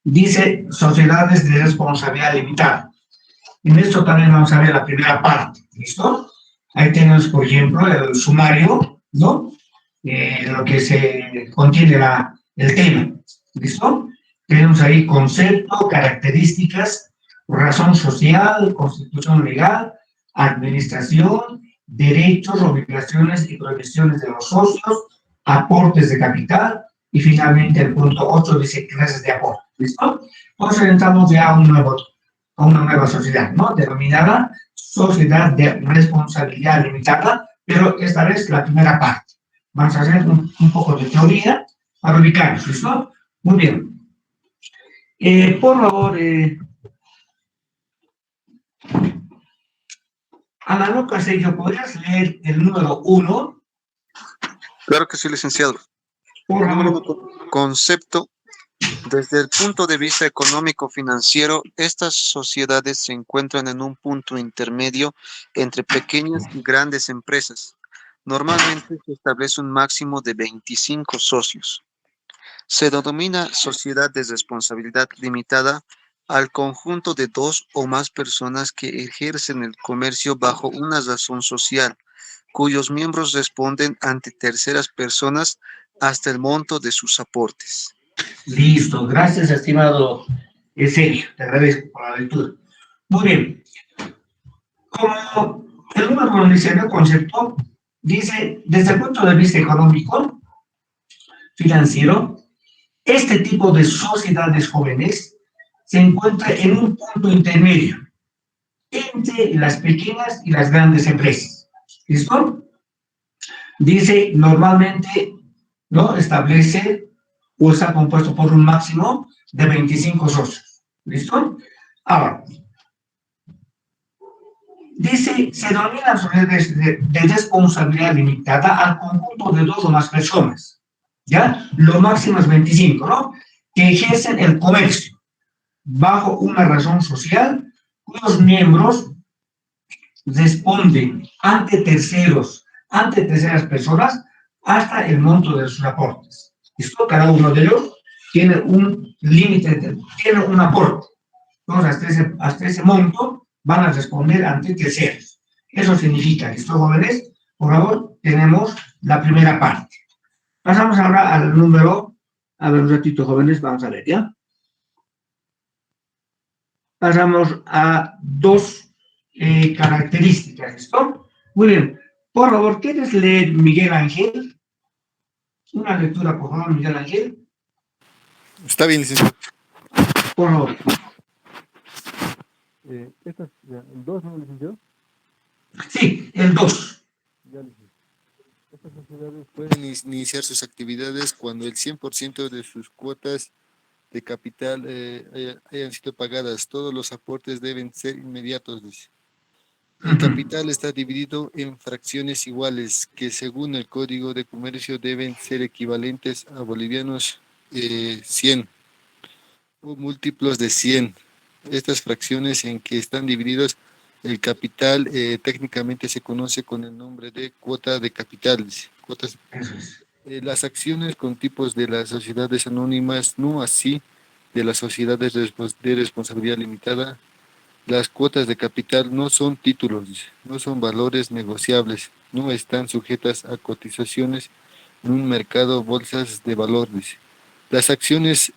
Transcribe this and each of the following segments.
dice sociedades de responsabilidad limitada. En esto también vamos a ver la primera parte, ¿listo? Ahí tenemos, por ejemplo, el sumario, ¿no? Lo que se contiene el tema, ¿listo? Tenemos ahí concepto, características, razón social, constitución legal, administración, derechos, obligaciones y prohibiciones de los socios, aportes de capital, y finalmente el punto 8 dice clases de aporte, ¿listo? Entonces entramos ya a una nueva sociedad, ¿no? Denominada sociedad de responsabilidad limitada, pero esta vez la primera parte. Vamos a hacer un poco de teoría para ubicarnos, ¿listo? Muy bien. Por favor, Ana Luca Sergio, ¿podrías leer el número 1? Claro que sí, licenciado. Por Número favor. uno, concepto. Desde el punto de vista económico-financiero, estas sociedades se encuentran en un punto intermedio entre pequeñas y grandes empresas. Normalmente se establece un máximo de 25 socios. Se denomina sociedad de responsabilidad limitada al conjunto de dos o más personas que ejercen el comercio bajo una razón social, cuyos miembros responden ante terceras personas hasta el monto de sus aportes. Listo, gracias, estimado Sergio, te agradezco por la lectura. Muy bien, como el número dice el concepto, dice, desde el punto de vista económico, financiero, este tipo de sociedades jóvenes se encuentra en un punto intermedio entre las pequeñas y las grandes empresas. ¿Listo? Dice, normalmente, ¿no? Establece o está compuesto por un máximo de 25 socios. ¿Listo? Ahora, dice, se denominan sociedades de responsabilidad limitada al conjunto de dos o más personas. ¿Ya? Lo máximo es 25, ¿no? Que ejercen el comercio bajo una razón social cuyos miembros responden ante terceras personas, hasta el monto de sus aportes. Esto, cada uno de ellos tiene un límite, tiene un aporte. Entonces, hasta ese monto van a responder ante terceros. Eso significa, estos jóvenes, por favor, tenemos la primera parte. Pasamos ahora al número, a ver un ratito, jóvenes, vamos a ver, ¿ya? Pasamos a dos características, ¿listo? Muy bien. Por favor, ¿quieres leer Miguel Ángel? Una lectura, por favor, Miguel Ángel. Está bien, licenciado. Por favor. ¿El 2, no, licenciado? Sí, el 2. Ya, licenciado. Estas sociedades pueden iniciar sus actividades cuando el 100% de sus cuotas de capital hayan sido pagadas. Todos los aportes deben ser inmediatos, dice. El capital está dividido en fracciones iguales, que según el Código de Comercio deben ser equivalentes a bolivianos 100 o múltiplos de 100. Estas fracciones en que están divididos el capital técnicamente se conoce con el nombre de cuota de capital. Cuotas. Las acciones con tipos de las sociedades anónimas, no así de las sociedades de responsabilidad limitada. Las cuotas de capital no son títulos, no son valores negociables, no están sujetas a cotizaciones en un mercado bolsas de valores. Las acciones,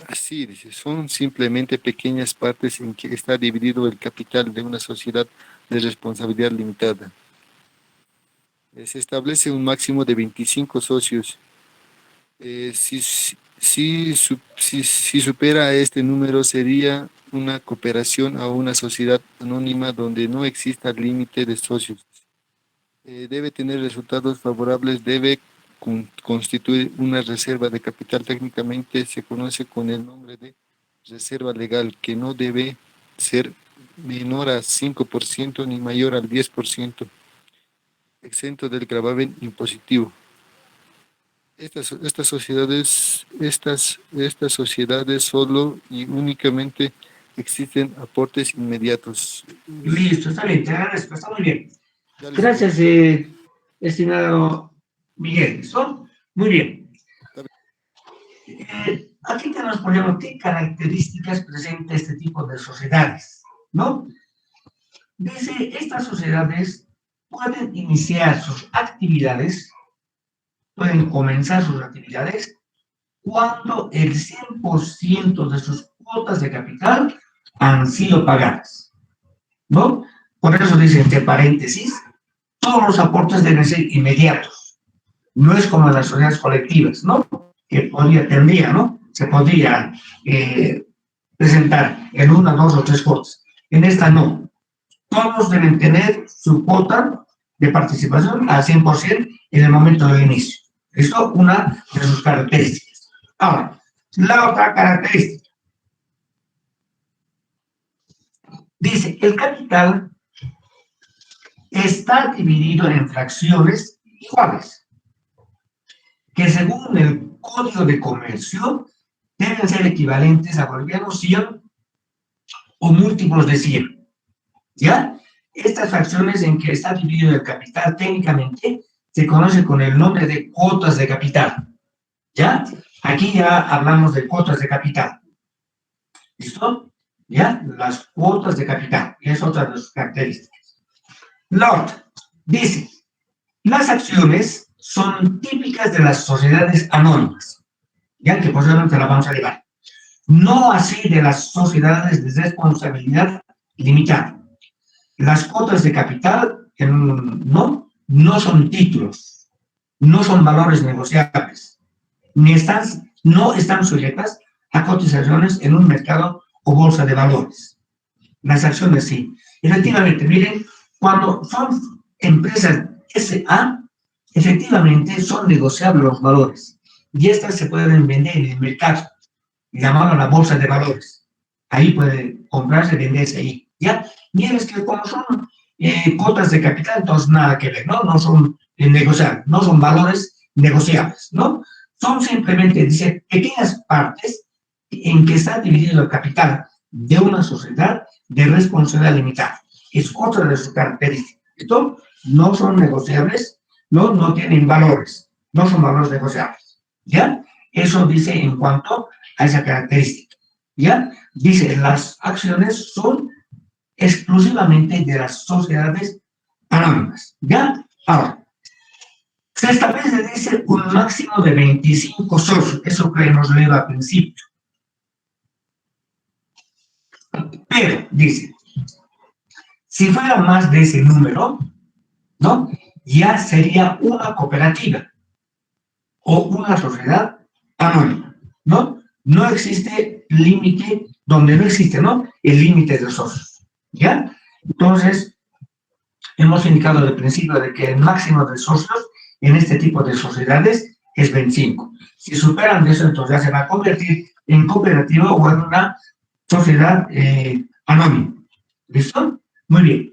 así dice, son simplemente pequeñas partes en que está dividido el capital de una sociedad de responsabilidad limitada. Se establece un máximo de 25 socios. Si supera este número sería una cooperación a una sociedad anónima donde no exista límite de socios. Debe tener resultados favorables, debe constituir una reserva de capital, técnicamente se conoce con el nombre de reserva legal, que no debe ser menor a 5% ni mayor al 10%, exento del gravamen impositivo. Estas sociedades solo y únicamente existen aportes inmediatos. Listo, está bien, te agradezco, está muy bien. Gracias, estimado Miguel, ¿listo? Muy bien. aquí tenemos, por ejemplo, qué características presenta este tipo de sociedades, ¿no? Dice, estas sociedades pueden iniciar sus actividades, pueden comenzar sus actividades cuando el 100% de sus cuotas de capital han sido pagadas, ¿no? Por eso dice, entre paréntesis, todos los aportes deben ser inmediatos. No es como las sociedades colectivas, ¿no? Que tendría, ¿no? Se podría presentar en una, dos o tres cuotas. En esta no. Todos deben tener su cuota de participación al 100% en el momento del inicio. Esto es una de sus características. Ahora, la otra característica. Dice, el capital está dividido en fracciones iguales, que según el Código de Comercio deben ser equivalentes a bolivianos 100 o múltiplos de 100. ¿Ya? Estas fracciones en que está dividido el capital técnicamente se conoce con el nombre de cuotas de capital. ¿Ya? Aquí ya hablamos de cuotas de capital. ¿Listo? ¿Ya? Las cuotas de capital. Y es otra de sus características. La otra. Dice, las acciones son típicas de las sociedades anónimas. Ya que posiblemente las vamos a llevar. No así de las sociedades de responsabilidad limitada. Las cuotas de capital no son títulos, no son valores negociables, no están sujetas a cotizaciones en un mercado o bolsa de valores. Las acciones sí. Efectivamente, miren, cuando son empresas SA, efectivamente son negociables los valores y estas se pueden vender en el mercado, llamado la bolsa de valores. Ahí puede comprarse y venderse ahí, ¿ya? Y es que como son cuotas de capital, entonces nada que ver, ¿no? No son negociables, no son valores negociables, ¿no? Son simplemente, dice, pequeñas partes en que está dividido el capital de una sociedad de responsabilidad limitada. Es otra de sus características. Esto no son negociables, no tienen valores, no son valores negociables, ¿ya? Eso dice en cuanto a esa característica, ¿ya? Dice, las acciones son exclusivamente de las sociedades anónimas, ¿ya? Ahora, se establece, dice, un máximo de 25 socios, eso que hemos leído al principio. Pero, dice, si fuera más de ese número, ¿no? Ya sería una cooperativa o una sociedad anónima, ¿no? No existe límite, donde no existe, ¿no? El límite de socios, ¿ya? Entonces, hemos indicado al principio de que el máximo de socios en este tipo de sociedades es 25. Si superan de eso, entonces ya se va a convertir en cooperativa o en una sociedad anónima. ¿Listo? Muy bien.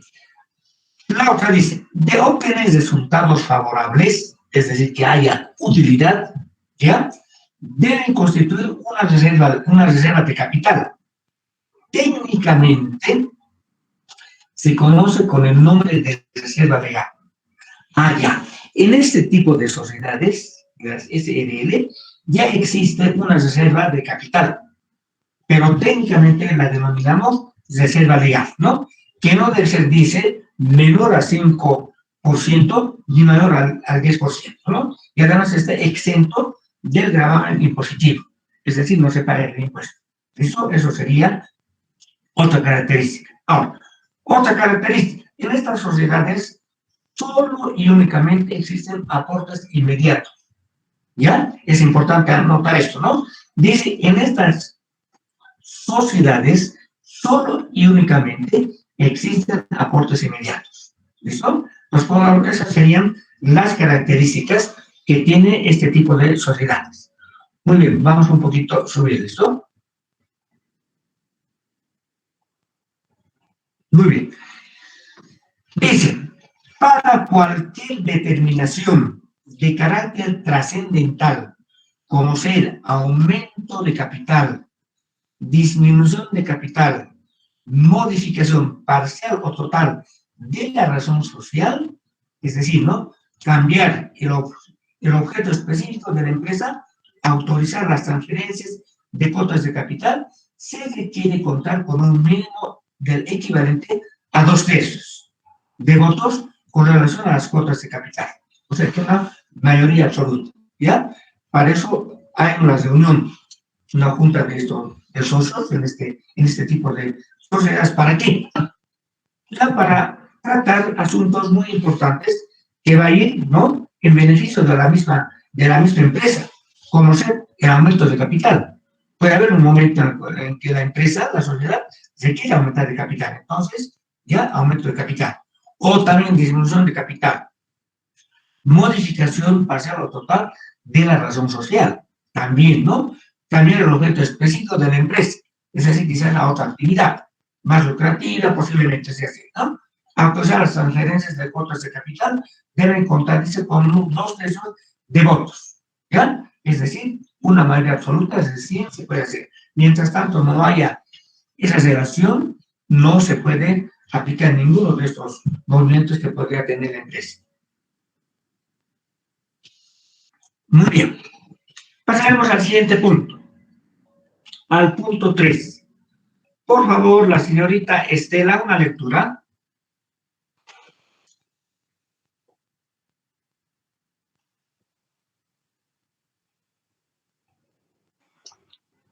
La otra dice, de obtener resultados favorables, es decir, que haya utilidad, ¿ya? Deben constituir una reserva de capital. Técnicamente, se conoce con el nombre de reserva legal. Ya. En este tipo de sociedades, las SRL, ya existe una reserva de capital, pero técnicamente la denominamos reserva legal, ¿no? Que no debe ser, dice, menor al 5% ni mayor al 10%, ¿no? Y además está exento del gravamen impositivo, es decir, no se paga el impuesto. Eso sería otra característica. Ahora, otra característica, en estas sociedades solo y únicamente existen aportes inmediatos, ¿ya? Es importante anotar esto, ¿no? Dice, en estas sociedades solo y únicamente existen aportes inmediatos. ¿Listo? Esas serían las características que tiene este tipo de sociedades. Muy bien, vamos un poquito a subir esto. Muy bien. Dice, para cualquier determinación de carácter trascendental, como ser aumento de capital, disminución de capital, modificación parcial o total de la razón social, es decir, ¿no? Cambiar el objeto específico de la empresa, autorizar las transferencias, de cuotas de capital, se requiere contar con un mínimo del equivalente a 2/3 de votos con relación a las cuotas de capital. O sea, que una mayoría absoluta, ¿ya? Para eso hay una reunión, una junta de socios en este tipo de sociedades. ¿Para qué? Ya para tratar asuntos muy importantes que va a ir, ¿no?, en beneficio de la misma empresa, como ser el aumento de capital. Puede haber un momento en que la empresa, la sociedad, se quiere aumentar de capital. Entonces, ya aumento de capital. O también disminución de capital. Modificación parcial o total de la razón social. También, ¿no? También el objeto específico de la empresa. Es decir, quizás la otra actividad más lucrativa, posiblemente sea así, ¿no? Aunque sea las transferencias de cuotas de capital, deben contarse con 2/3 de votos, ¿ya? Es decir, una mayoría absoluta, es decir, se puede hacer. Mientras tanto, no haya esa relación, no se puede aplicar ninguno de estos movimientos que podría tener la empresa. Muy bien. Pasaremos al siguiente punto, al punto 3. Por favor, la señorita Estela, una lectura.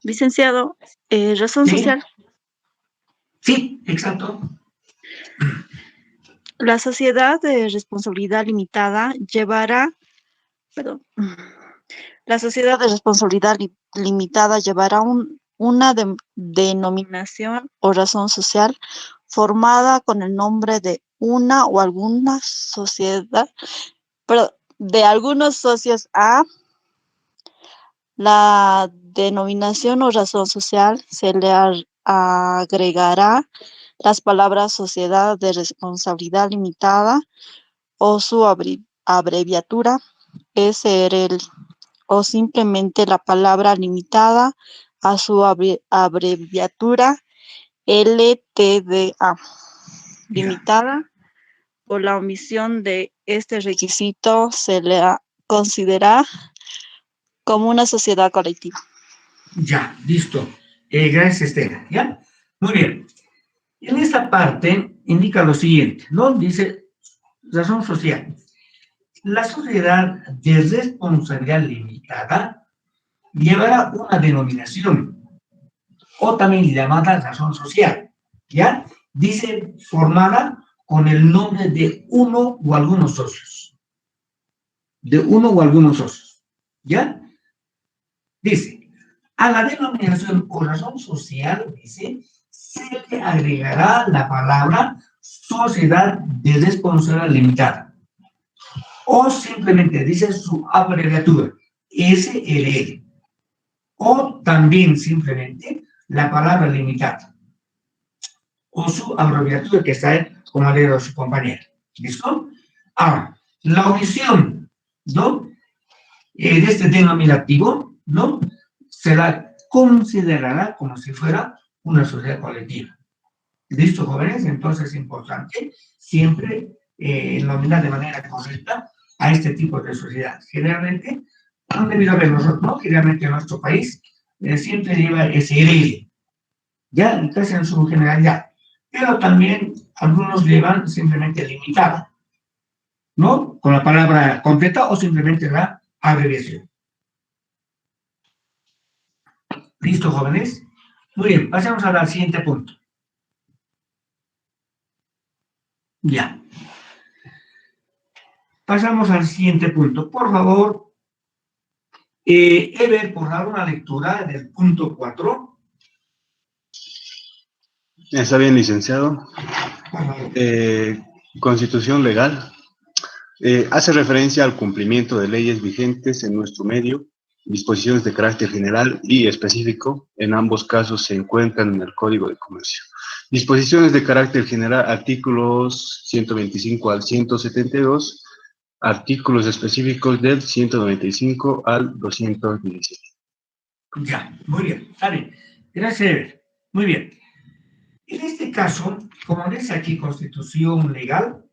Licenciado, razón Sí, social. sí, exacto. La sociedad de responsabilidad limitada llevará, perdón, la sociedad de responsabilidad limitada llevará una denominación o razón social formada con el nombre de una o alguna sociedad, pero de algunos socios a la denominación o razón social se le agregará las palabras sociedad de responsabilidad limitada o su abreviatura SRL o simplemente la palabra limitada a su abreviatura LTDA. Limitada por la omisión de este requisito se le considera como una sociedad colectiva. Ya, listo. Gracias, Estela. ¿Ya? Muy bien. En esta parte indica lo siguiente, ¿no? Dice razón social. La sociedad de responsabilidad limitada llevará una denominación o también llamada razón social, ¿ya? Dice formada con el nombre de uno o algunos socios. De uno o algunos socios, ¿ya? Dice, a la denominación o razón social, dice, se le agregará la palabra sociedad de responsabilidad limitada. O simplemente dice su abreviatura, SRL. O también simplemente la palabra limitada. O su abreviatura que está ahí, como ha leído su compañera. ¿Listo? Ahora, la omisión, ¿no?, de este denominativo, ¿no?, se la considerará como si fuera una sociedad colectiva. ¿Listo, jóvenes? Entonces es importante siempre nominar de manera correcta a este tipo de sociedad. Generalmente, han debido haber nosotros, ¿no? Generalmente en nuestro país siempre lleva SRL, ya casi en su generalidad, pero también algunos llevan simplemente limitada, ¿no?, con la palabra completa o simplemente la abreviación. ¿Listo, jóvenes? Muy bien, pasemos ahora al siguiente punto. Ya. Pasamos al siguiente punto. Por favor, Ever, por dar una lectura del punto 4. Está bien, licenciado. Por favor. Constitución legal. Hace referencia al cumplimiento de leyes vigentes en nuestro medio, disposiciones de carácter general y específico. En ambos casos se encuentran en el Código de Comercio. Disposiciones de carácter general, artículos 125 al 172, artículos específicos del 195 al 217. Ya, muy bien, está bien. Gracias, Ever. Muy bien. En este caso, como dice aquí Constitución legal,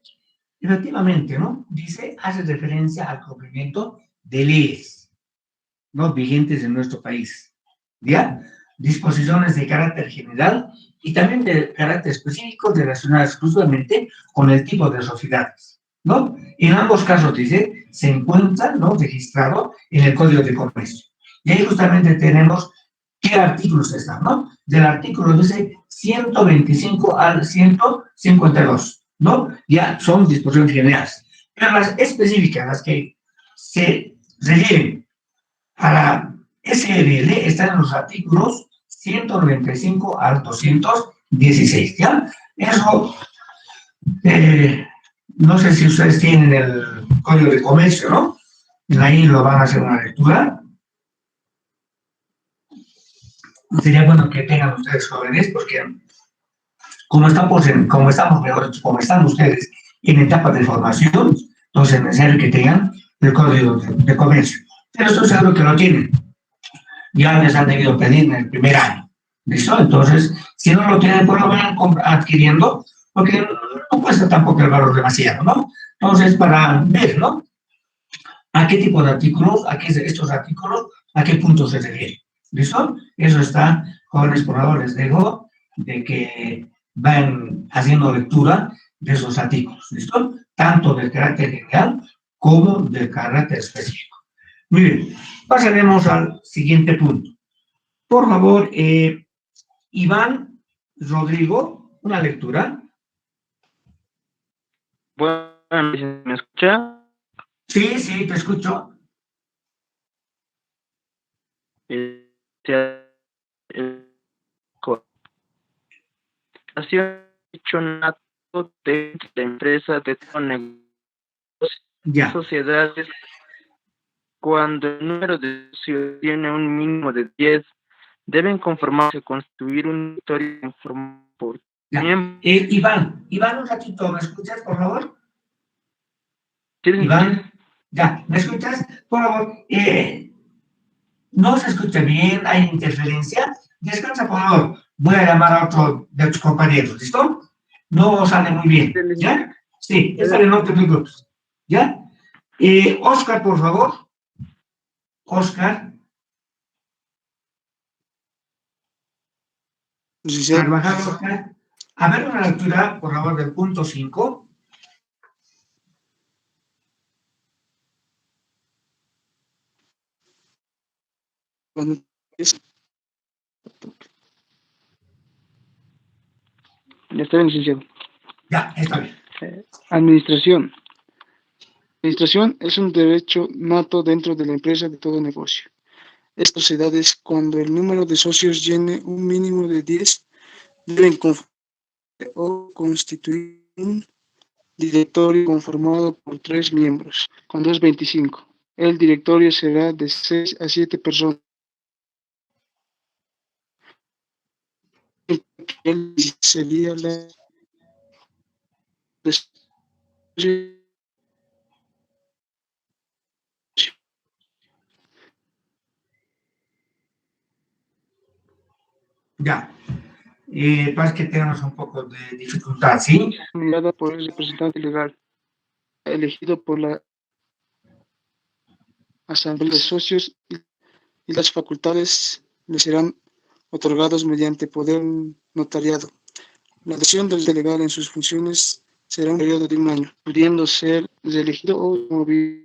efectivamente, ¿no?, dice, hace referencia al cumplimiento de leyes, ¿no?, vigentes en nuestro país. ¿ya? Disposiciones de carácter general y también de carácter específico relacionadas exclusivamente con el tipo de sociedades, ¿no? En ambos casos, dice, se encuentra, ¿no?, registrado en el Código de Comercio. Y ahí justamente tenemos qué artículos están, ¿no? Del artículo, dice, 125 al 152, ¿no? Ya son disposiciones generales. Pero las específicas, las que se refieren a la SRL, están en los artículos 195 al 216, ¿ya? Eso, no sé si ustedes tienen el Código de Comercio, ¿no? Ahí lo van a hacer una lectura. Sería bueno que tengan ustedes, jóvenes, porque como estamos, mejor dicho, como están ustedes en etapa de formación, entonces es necesario que tengan el Código de Comercio. Pero estoy seguro que lo tienen. Ya les han debido pedir en el primer año. ¿Listo? Entonces, si no lo tienen, pues lo van adquiriendo, porque no cuesta tampoco el valor demasiado, ¿no? Entonces, para ver, ¿no?, a qué tipo de artículos, estos artículos, a qué puntos se refieren. ¿Listo? Eso está, jóvenes, por favor, les dejo de que van haciendo lectura de esos artículos. ¿Listo? Tanto del carácter general como del carácter específico. Muy bien, pasaremos al siguiente punto. Por favor, Iván Rodrigo, una lectura. Bueno, ¿me escucha? Sí, sí, te escucho. Ha sido hecho nato de la empresa de todo negocio, Ya. sociedades, cuando el número de socios tiene un mínimo de 10, deben conformarse, constituir un directorio conformado por Ya. miembros. Iván, un ratito, ¿me escuchas, por favor? ¿Quieren- Iván, ya, ¿me escuchas? Por favor, no se escucha bien, hay interferencia. Descansa, por favor. Voy a llamar a otro de tus compañeros, ¿listo? No sale muy bien, ¿ya? Sí, está bien, no te preocupes. ¿Ya? Oscar, por favor. Oscar. Carvajal, Oscar. A ver una lectura, por favor, del punto 5. Bueno, ya está bien, licenciado. Ya, está bien. Administración. Administración es un derecho nato dentro de la empresa de todo negocio. Estas sociedades, cuando el número de socios llene un mínimo de 10, deben constituir un directorio conformado por 3 miembros. Cuando es 25, el directorio será de 6 a 7 personas. Él sería la Ya. Parece que tenemos un poco de dificultad, ¿sí? nominada por el representante legal, elegido por la asamblea de socios, y las facultades le serán otorgados mediante poder notariado. La adhesión del delegado en sus funciones será un periodo de 1 año, pudiendo ser reelegido o movido.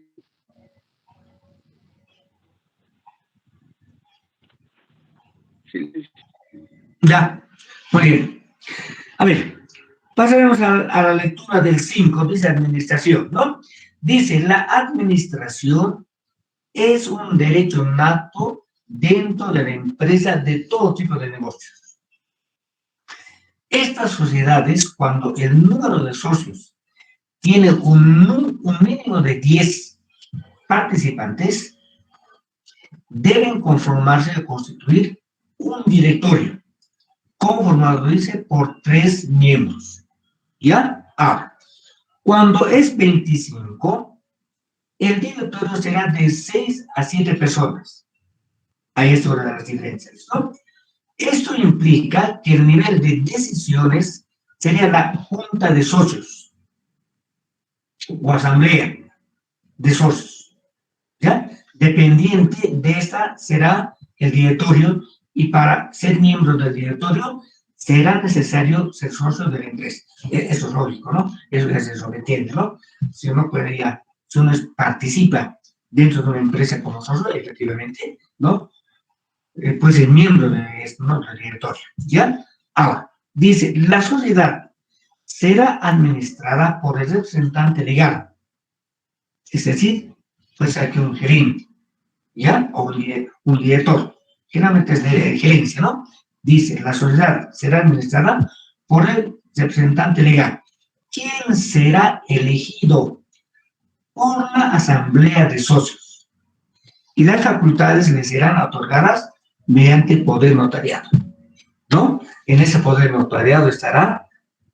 Ya. Muy bien. A ver, pasaremos a la lectura del 5, dice administración, ¿no? Dice, la administración es un derecho nato dentro de la empresa de todo tipo de negocios. Estas sociedades, cuando el número de socios tiene un mínimo de 10 participantes, deben conformarse a constituir un directorio, conformado, dice, por 3 miembros. ¿Ya? Ahora, cuando es 25, el directorio será de 6 a 7 personas. Ahí es sobre las diferencias, ¿no? Esto implica que el nivel de decisiones sería la junta de socios o asamblea de socios, ¿ya? Dependiente de esta será el directorio y para ser miembro del directorio será necesario ser socio de la empresa. Eso es lógico, ¿no? Eso es lo que entiende, ¿no? Si uno participa dentro de una empresa como socio, efectivamente, ¿no? Puede ser miembro de esto, ¿no? Del directorio, ¿ya? Ahora, dice, la sociedad será administrada por el representante legal, es decir, pues aquí un gerente, ¿ya? O un director, generalmente es de gerencia, ¿no? Dice, la sociedad será administrada por el representante legal. ¿Quién será elegido? Por la asamblea de socios. Y las facultades le serán otorgadas mediante poder notariado, ¿no? En ese poder notariado estará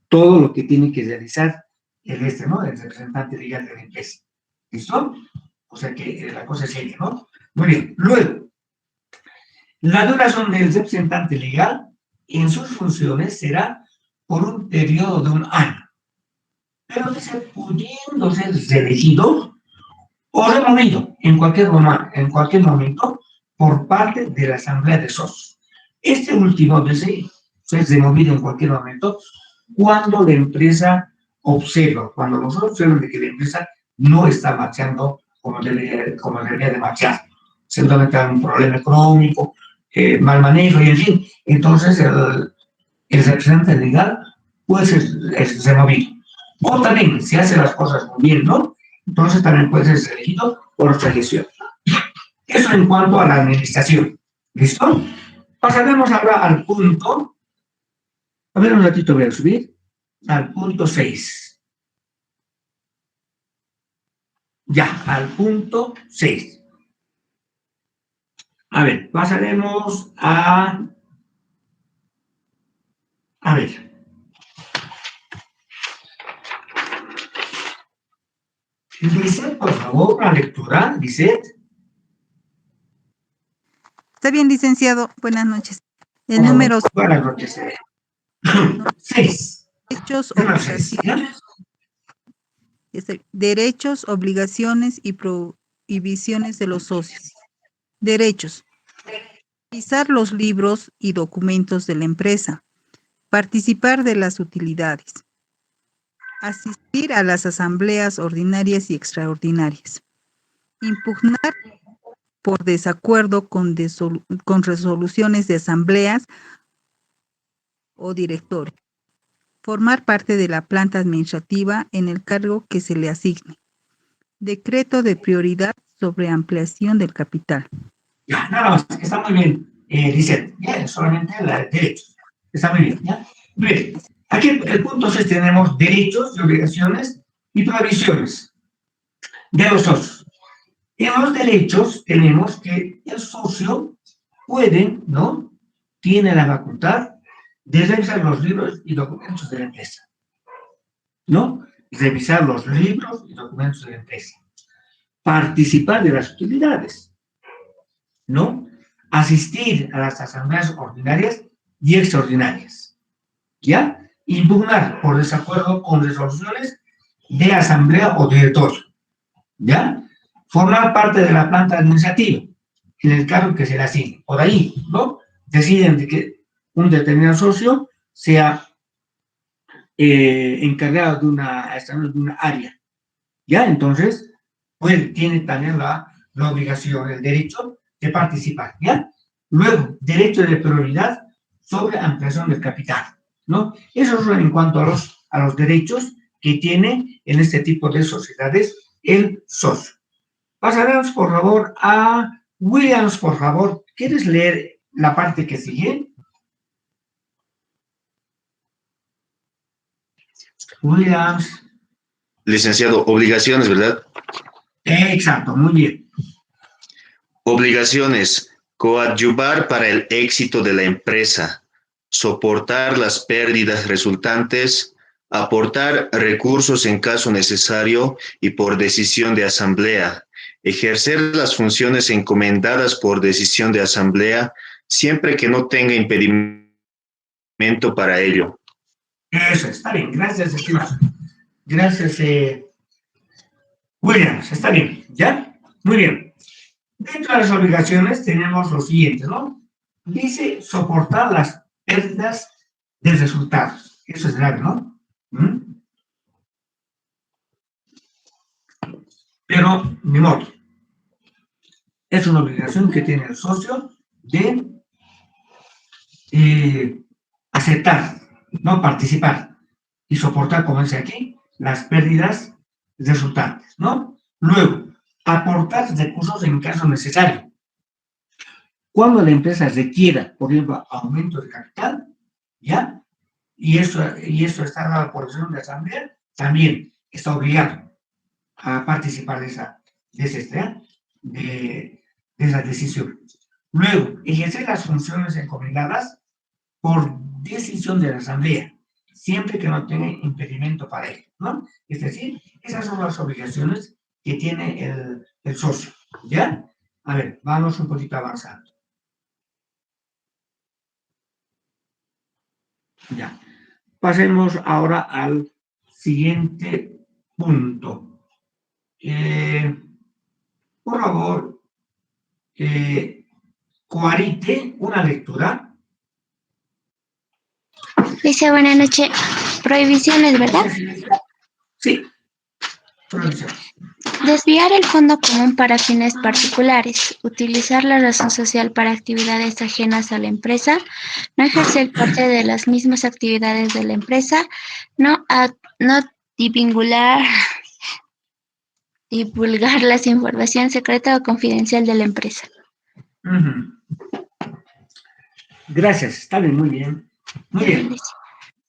todo lo que tiene que realizar ¿no? El representante legal de la empresa. ¿Listo? O sea que la cosa es seria, ¿no? Muy bien. Luego, la duración del representante legal en sus funciones será por un periodo de 1 año. Pero dice, pudiendo ser reelegido o removido en cualquier momento por parte de la asamblea de socios. Este último dice, es removido en cualquier momento cuando la empresa observa, cuando nosotros observamos de que la empresa no está marchando como debería de marchar. Seguramente hay un problema económico, mal manejo y en fin. Entonces el representante legal puede ser removido. O también, si hace las cosas muy bien, ¿no? Entonces también puede ser elegido por otra gestión. Eso en cuanto a la administración. ¿Listo? Pasaremos ahora al punto. A ver, un ratito voy a subir. Al punto 6. Ya, al punto 6. A ver, pasaremos a ver. Lisette, por favor, la lectura, Lisette. Está bien, licenciado. Buenas noches. El número Buenas noches. 6. Derechos, obligaciones y prohibiciones de los socios. Derechos. Revisar los libros y documentos de la empresa. Participar de las utilidades. Asistir a las asambleas ordinarias y extraordinarias. Impugnar por desacuerdo con resoluciones de asambleas o directorio. Formar parte de la planta administrativa en el cargo que se le asigne. Decreto de prioridad sobre ampliación del capital. Ya, nada más, está muy bien, Lisette. Ya, solamente la de derechos. Está muy bien, ¿ya? Bien, aquí el punto 6 tenemos derechos y obligaciones y prohibiciones de los socios. En los derechos tenemos que el socio puede, ¿no? Tiene la facultad de revisar los libros y documentos de la empresa, ¿no? Revisar los libros y documentos de la empresa. Participar de las utilidades, ¿no? Asistir a las asambleas ordinarias y extraordinarias, ¿ya? Impugnar por desacuerdo con resoluciones de asamblea o directorio, ¿ya? Formar parte de la planta administrativa, en el cargo que se le asigne. Por ahí, ¿no? Deciden de que un determinado socio sea encargado de una área, ¿ya? Entonces, pues tiene también la obligación, el derecho de participar, ¿ya? Luego, derecho de prioridad sobre ampliación del capital, ¿no? Eso es en cuanto a los derechos que tiene en este tipo de sociedades el socio. Pasaremos, por favor, a Williams, por favor. ¿Quieres leer la parte que sigue? Williams. Licenciado, obligaciones, ¿verdad? Exacto, muy bien. Obligaciones. Coadyuvar para el éxito de la empresa. Soportar las pérdidas resultantes. Aportar recursos en caso necesario y por decisión de asamblea. Ejercer las funciones encomendadas por decisión de asamblea siempre que no tenga impedimento para ello. Eso, está bien. Gracias, estimado. Gracias, Williams. Está bien, ¿ya? Muy bien. Dentro de las obligaciones tenemos lo siguiente, ¿no? Dice soportar las pérdidas de resultados. Eso es grave, ¿no? ¿Mm? Pero, ni modo. Es una obligación que tiene el socio de aceptar, no participar y soportar, como dice aquí, las pérdidas resultantes, ¿no? Luego, aportar recursos en caso necesario. Cuando la empresa requiera, por ejemplo, aumento de capital, ¿ya? Y eso está dado por decisión de la asamblea, también está obligado a participar de esa decisión. Luego, ejercer las funciones encomendadas por decisión de la asamblea, siempre que no tenga impedimento para ello, ¿no? Es decir, esas son las obligaciones que tiene el socio, ¿ya? A ver, vamos un poquito avanzando. Ya. Pasemos ahora al siguiente punto. Por favor, coarite una lectura. Dice, buenas noches. Prohibiciones, ¿verdad? Sí, prohibición. Desviar el fondo común para fines particulares, utilizar la razón social para actividades ajenas a la empresa, no ejercer parte de las mismas actividades de la empresa, no divulgar la información secreta o confidencial de la empresa. Gracias, está bien, muy bien. Muy bien.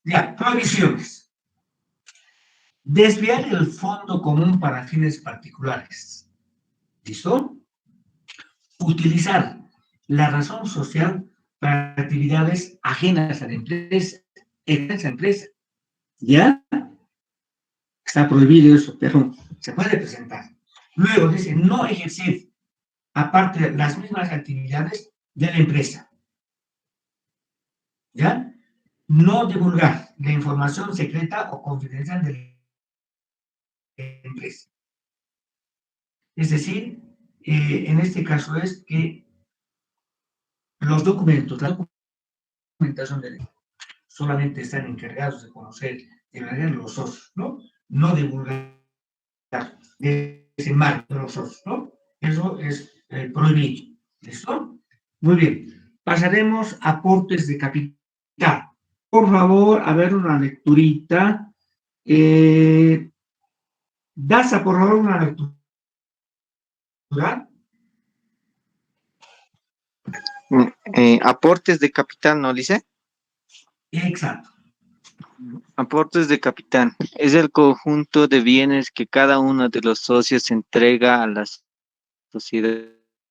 Ya, prohibiciones. Desviar el fondo común para fines particulares. ¿Listo? Utilizar la razón social para actividades ajenas a la empresa, en esa empresa. ¿Ya? Está prohibido eso, pero se puede presentar. Luego dice, no ejercer, aparte de las mismas actividades de la empresa. ¿Ya? No divulgar la información secreta o confidencial de la empresa. Es decir, en este caso es que los documentos, la documentación de la solamente están encargados de conocer de manera los socios, ¿no? No divulgar ese marco de los socios, ¿no? Eso es prohibido. ¿Listo? Muy bien. Pasaremos a aportes de capital. Por favor, a ver una lecturita. Daza, por favor, una lectura. Aportes de capital, ¿no, Lice? Exacto. Aportes de capital es el conjunto de bienes que cada uno de los socios entrega a la sociedad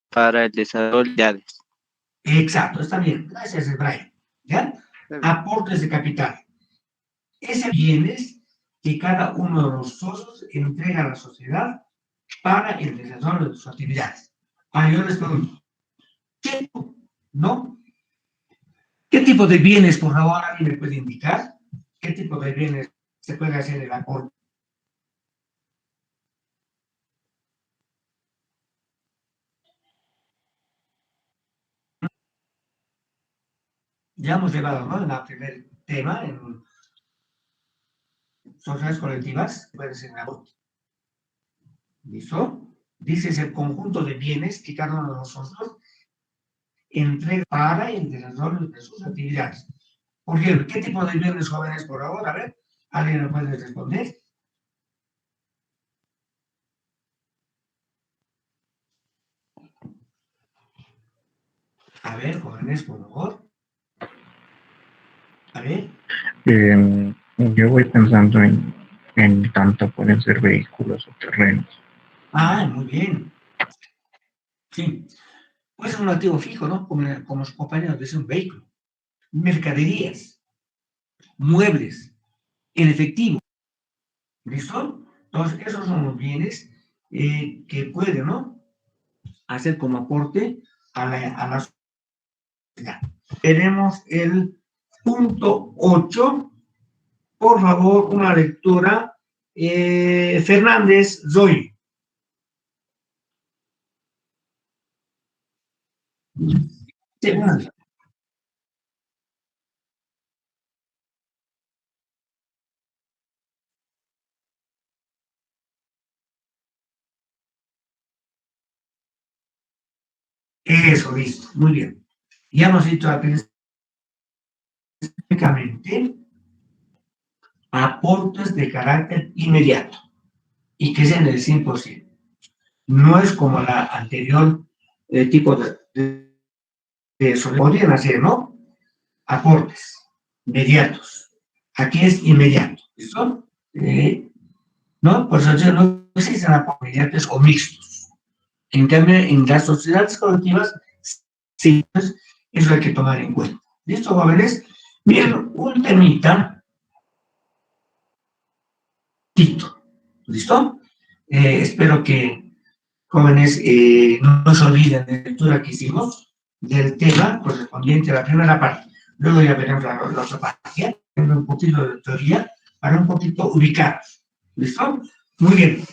para el desarrollo de actividades. Exacto, está bien. Gracias, Brian. ¿Ya? Aportes de capital. Ese bienes que cada uno de los socios entrega a la sociedad para el desarrollo de sus actividades. Yo les pregunto, ¿qué tipo, no? ¿Qué tipo de bienes, por favor, alguien me puede indicar? ¿Qué tipo de bienes se puede hacer el aporte? Ya hemos llevado, ¿no? En el primer tema, en sociedades colectivas, puede ser el aporte. ¿Listo? Dice es el conjunto de bienes que cada uno de los socios entrega para el desarrollo de sus actividades. Por ejemplo, ¿qué tipo de bienes, jóvenes, por favor? A ver, ¿alguien me puede responder? A ver, jóvenes, por favor. A ver. Yo voy pensando en tanto pueden ser vehículos o terrenos. Muy bien. Sí. Puede ser un activo fijo, ¿no? Como su compañero dice, un vehículo. Mercaderías, muebles, en efectivo. ¿Listo? Entonces, esos son los bienes que pueden, ¿no? Hacer como aporte a la sociedad. Tenemos el punto 8. Por favor, una lectura. Fernández Zoy. Sí, Eso, listo, muy bien. Ya hemos dicho específicamente aportes de carácter inmediato y que es en el 100%. No es como la anterior tipo de eso. Podrían hacer, ¿no? Aportes inmediatos. Aquí es inmediato, ¿listo? ¿No? Por eso no existen aportes inmediatos o mixtos. En cambio, en las sociedades colectivas, sí, pues, eso hay que tomar en cuenta. ¿Listo, jóvenes? Bien, un temita. ¿Listo? Espero que, jóvenes, no se olviden de la lectura que hicimos del tema correspondiente a la primera parte. Luego ya veremos la otra parte, un poquito de teoría para un poquito ubicar. ¿Listo? Muy bien.